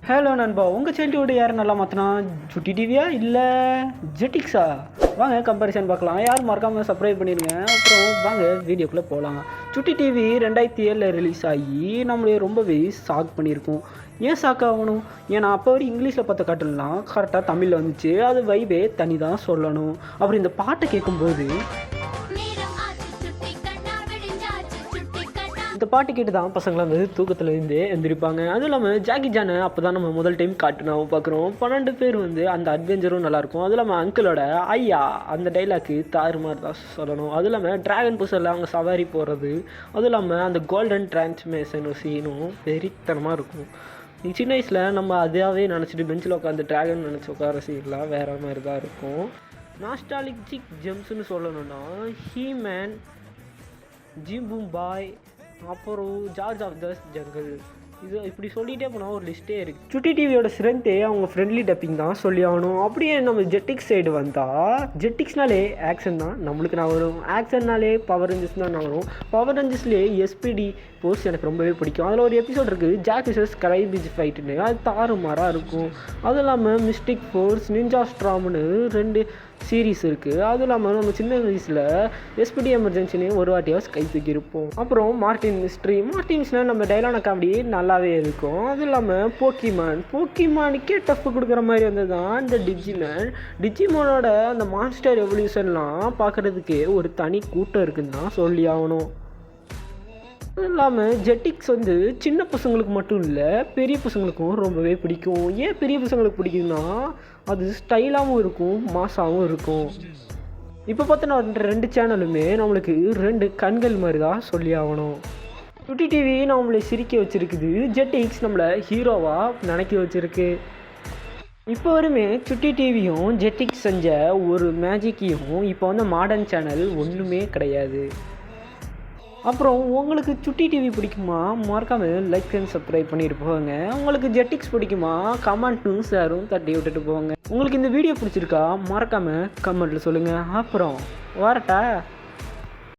Hello நண்பா, உங்கள் childhood யார் நல்லா மாற்றினா? சுட்டி டிவியா இல்லை ஜெட்டிக்ஸா? வாங்க கம்பேரிசன் பார்க்கலாம். யார் மறக்காமல் சப்ஸ்கிரைப் பண்ணிடுங்க. அப்புறம் வாங்க வீடியோக்குள்ளே போகலாம். சுட்டி டிவி 2007 ரிலீஸ் ஆகி நம்மளே ரொம்பவே ஷாக் பண்ணியிருக்கோம். ஏன் ஷாக் ஆகணும்? ஏன்னா அப்போ வரை இங்கிலீஷில் பார்த்த காட்டலாம் கரெக்டாக தமிழில் வந்துச்சு. அது வைபே தனி தான் சொல்லணும். அப்புறம் இந்த பாட்டை கேட்கும்போது இந்த பாட்டு கேட்டு தான் பசங்களாம் வந்து தூக்கத்தில் இருந்தே எழுந்திருப்பாங்க. அதுவும் இல்லாமல் ஜாக்கி ஜானை அப்போ தான் நம்ம முதல் டைம் காட்டுனாவும் பார்க்குறோம். 12 பேர் வந்து அந்த அட்வென்ச்சரும் நல்லாயிருக்கும். அதுவும் இல்லாமல் அங்கிளோட ஐயா அந்த டைலாக்கு தாறு மாதிரி தான் சொல்லணும். அதுவும் இல்லாமல் ட்ராகன் புஷரில் அவங்க சவாரி போகிறது, அதுவும் இல்லாமல் அந்த கோல்டன் டிரான்ஸ்மேஷன் சீனும் வெறித்தனமாக இருக்கும். சின்ன வயசில் நம்ம அதாவே நினச்சிட்டு பெஞ்சில் உட்காந்து ட்ராகன் நினச்சி உட்கார சீன்லாம் வேறு மாதிரி தான் இருக்கும். நாஸ்டாலஜிக் ஜெம்ஸ்னு சொல்லணும்னா ஹீமேன், ஜிம்பூம் பாய், அப்புறம் ஜார்ஜ் ஆஃப் த ஜங்கிள், இது இப்படி சொல்லிகிட்டே போனால் ஒரு லிஸ்ட்டே இருக்குது. சுட்டி டிவியோட ஸ்ட்ரென்த்தே அவங்க ஃப்ரெண்ட்லி டப்பிங் தான் சொல்லி ஆகணும். அப்படியே நம்ம ஜெட்டிக்ஸ் சைடு வந்தால் ஜெட்டிக்ஸ்னாலே ஆக்ஷன் தான் நம்மளுக்கு நான் வரும். ஆக்ஷன்னாலே பவர் ரேஞ்சர்ஸ் தான் நான் வரும். பவர் ரேஞ்சர்ஸ்லேயே எஸ்பிடி போஸ்ட் எனக்கு ரொம்பவே பிடிக்கும். அதில் ஒரு எபிசோட் இருக்குது, ஜாக் விசஸ் ஸ்கைபிச் ஃபைட்டுன்னு. அது தாறுமாறாக இருக்கும். அதுவும் இல்லாமல் மிஸ்டிக் ஃபோர்ஸ், நிஞ்சா ஸ்ட்ராம்னு 2 சீரீஸ் இருக்குது. அதுவும் இல்லாமல் நம்ம சின்ன வயசில் எஸ்பிடி எமர்ஜென்சினே ஒரு வாட்டியாக கை தூக்கியிருப்போம். அப்புறம் மார்டின் மிஸ்ட்ரிஸ்னால் நம்ம டைலான காமெடி நல்லாவே இருக்கும். அதுவும் இல்லாமல் போக்கிமானுக்கே டஃப் கொடுக்குற மாதிரி வந்தது தான் இந்த டிஜிமோனோட அந்த மான்ஸ்டர் எவல்யூஷன்லாம் பார்க்குறதுக்கே ஒரு தனி கூட்டம் இருக்குன்னு தான் சொல்லி ஆகணும். அதுவும் இல்லாமல் ஜெட்டிக்ஸ் வந்து சின்ன பசங்களுக்கு மட்டும் இல்லை பெரிய பசங்களுக்கும் ரொம்பவே பிடிக்கும். ஏன் பெரிய பசங்களுக்கு பிடிக்குதுன்னா அது ஸ்டைலாகவும் இருக்கும், மாசாகவும் இருக்கும். இப்போ பார்த்தோன்னா 2 சேனலுமே நம்மளுக்கு 2 கண்கள் மாதிரி தான் சொல்லி ஆகணும். சுட்டி டிவி நம்மளை சிரிக்க வச்சுருக்குது, ஜெட்டிக்ஸ் நம்மளை ஹீரோவாக நினைக்க வச்சுருக்கு. இப்போ வரையுமே சுட்டி டிவியும் ஜெட்டிக்ஸ் செஞ்ச ஒரு மேஜிக்கையும் இப்போ வந்து மாடர்ன் சேனல் ஒன்றுமே கிடையாது. அப்புறம் உங்களுக்கு சுட்டி டிவி பிடிக்குமா? மறக்காமல் லைக் அண்ட் சப்ஸ்கிரைப் பண்ணிட்டு போங்க. உங்களுக்கு ஜெட்டிக்ஸ் பிடிக்குமா? கமெண்ட்டும் ஷேரும் தட்டி விட்டுட்டு போங்க. உங்களுக்கு இந்த வீடியோ பிடிச்சிருக்கா? மறக்காமல் கமெண்ட்டில் சொல்லுங்கள். அப்புறம் வரட்டா?